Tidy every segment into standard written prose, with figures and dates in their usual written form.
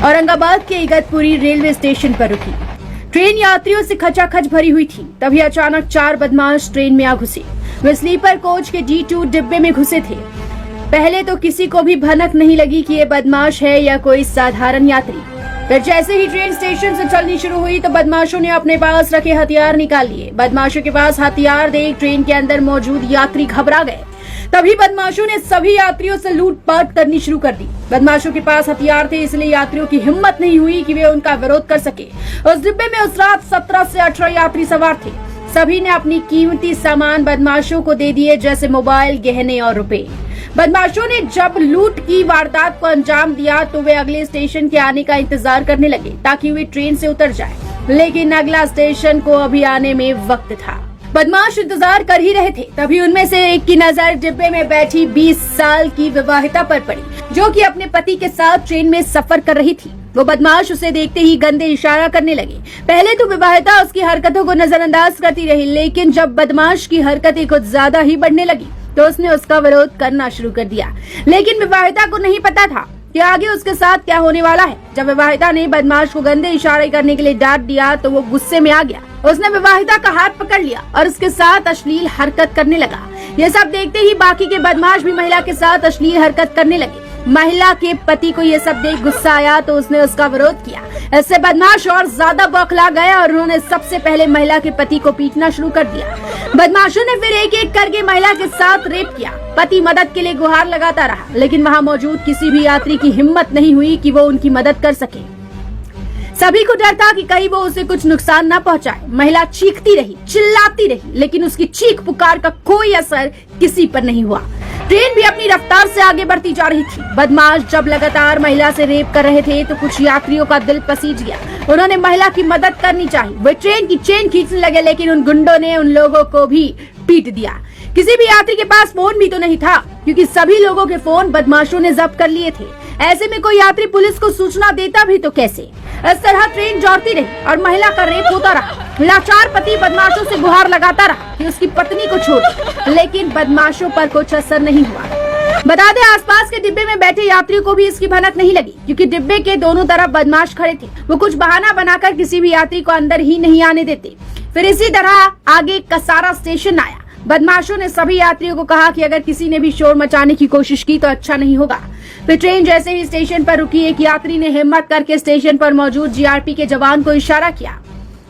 औरंगाबाद के Igatpuri railway station पर रुकी। ट्रेन यात्रियों से खचाखच भरी हुई थी। तभी अचानक 4 बदमाश ट्रेन में आ घुसे। वे स्लीपर कोच के D2 डिब्बे में घुसे थे। पहले तो किसी को भी भनक नहीं लगी कि ये बदमाश है या कोई साधारण यात्री। फिर जैसे ही ट्रेन स्टेशन से चलनी शुरू हुई तो बदमाशों ने अपने पास रखे हथियार निकाल लिए। बदमाशों के पास हथियार देख ट्रेन के अंदर मौजूद यात्री घबरा गए। तभी बदमाशों ने सभी यात्रियों से लूटपाट करनी शुरू कर दी। बदमाशों के पास हथियार थे, इसलिए यात्रियों की हिम्मत नहीं हुई कि वे उनका विरोध कर सके। उस डिब्बे में उस रात 17 से 18 यात्री सवार थे। सभी ने अपनी कीमती सामान बदमाशों को दे दिए, जैसे मोबाइल, गहने और रुपए। बदमाशों ने जब लूट की वारदात को अंजाम दिया तो वे अगले स्टेशन के आने का इंतजार करने लगे ताकि वे ट्रेन से उतर जाएं। लेकिन अगला स्टेशन को अभी आने में वक्त था। बदमाश इंतजार कर ही रहे थे। तभी उनमें से एक की नजर डिब्बे में बैठी 20 साल की विवाहिता पर पड़ी, जो कि अपने पति के साथ ट्रेन में सफर कर रही थी। वो बदमाश उसे देखते ही गंदे इशारा करने लगे। पहले तो विवाहिता उसकी हरकतों को नजरअंदाज करती रही, लेकिन जब बदमाश की हरकतें कुछ ज्यादा ही बढ़ने लगी तो उसने उसका विरोध करना शुरू कर दिया। लेकिन विवाहिता को नहीं पता था कि आगे उसके साथ क्या होने वाला है। जब विवाहिता ने बदमाश को गंदे इशारे करने के लिए डांट दिया तो वो गुस्से में आ गया। उसने विवाहिता का हाथ पकड़ लिया और उसके साथ अश्लील हरकत करने लगा। ये सब देखते ही बाकी के बदमाश भी महिला के साथ अश्लील हरकत करने लगे। महिला के पति को ये सब देख गुस्सा आया तो उसने उसका विरोध किया। इससे बदमाश और ज्यादा बौखला गया और उन्होंने सबसे पहले महिला के पति को पीटना शुरू कर दिया। बदमाशों ने फिर एक एक करके महिला के साथ रेप किया। पति मदद के लिए गुहार लगाता रहा, लेकिन वहाँ मौजूद किसी भी यात्री की हिम्मत नहीं हुई कि वो उनकी मदद कर सके। सभी को डर था कि कहीं वो उसे कुछ नुकसान न पहुंचाए। महिला चीखती रही, चिल्लाती रही, लेकिन उसकी चीख पुकार का कोई असर किसी पर नहीं हुआ। ट्रेन भी अपनी रफ्तार से आगे बढ़ती जा रही थी। बदमाश जब लगातार महिला से रेप कर रहे थे तो कुछ यात्रियों का दिल पसीज गया। उन्होंने महिला की मदद करनी चाहिए। वे ट्रेन की चेन खींचने लगे, लेकिन उन गुंडों ने उन लोगों को भी पीट दिया। किसी भी यात्री के पास फोन भी तो नहीं था, क्योंकि सभी लोगों के फोन बदमाशों ने जब्त कर लिए थे। ऐसे में कोई यात्री पुलिस को सूचना देता भी तो कैसे। इस तरह ट्रेन दौड़ती रही और महिला का रेप होता रहा। लाचार पति बदमाशों से गुहार लगाता रहा कि उसकी पत्नी को छोड़, लेकिन बदमाशों पर कुछ असर नहीं हुआ। बता दें, आसपास के डिब्बे में बैठे यात्रियों को भी इसकी भनक नहीं लगी, क्योंकि डिब्बे के दोनों तरफ बदमाश खड़े थे। वो कुछ बहाना बनाकर किसी भी यात्री को अंदर ही नहीं आने देते। फिर इसी तरह आगे कसारा स्टेशन आया। बदमाशों ने सभी यात्रियों को कहा कि अगर किसी ने भी शोर मचाने की कोशिश की तो अच्छा नहीं होगा। फिर ट्रेन जैसे ही स्टेशन पर रुकी, एक यात्री ने हिम्मत करके स्टेशन पर मौजूद GRP के जवान को इशारा किया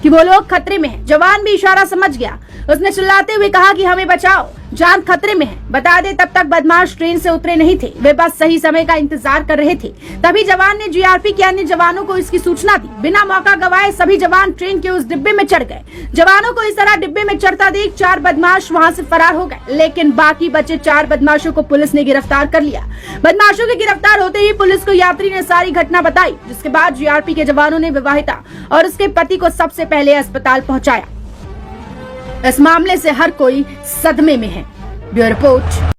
कि वो लोग खतरे में हैं। जवान भी इशारा समझ गया। उसने चिल्लाते हुए कहा कि हमें बचाओ, जान खतरे में है। बता दे, तब तक बदमाश ट्रेन से उतरे नहीं थे। वे बस सही समय का इंतजार कर रहे थे। तभी जवान ने GRP के अन्य जवानों को इसकी सूचना दी। बिना मौका गवाए सभी जवान ट्रेन के उस डिब्बे में चढ़ गए। जवानों को इस तरह डिब्बे में चढ़ता देख 4 बदमाश वहां से फरार हो गए, लेकिन बाकी बचे 4 बदमाशों को पुलिस ने गिरफ्तार कर लिया। बदमाशों के गिरफ्तार होते ही पुलिस को यात्री ने सारी घटना बताई, जिसके बाद GRP के जवानों ने विवाहिता और उसके पति को सबसे पहले अस्पताल पहुंचाया। इस मामले से हर कोई सदमे में है। Bureau report.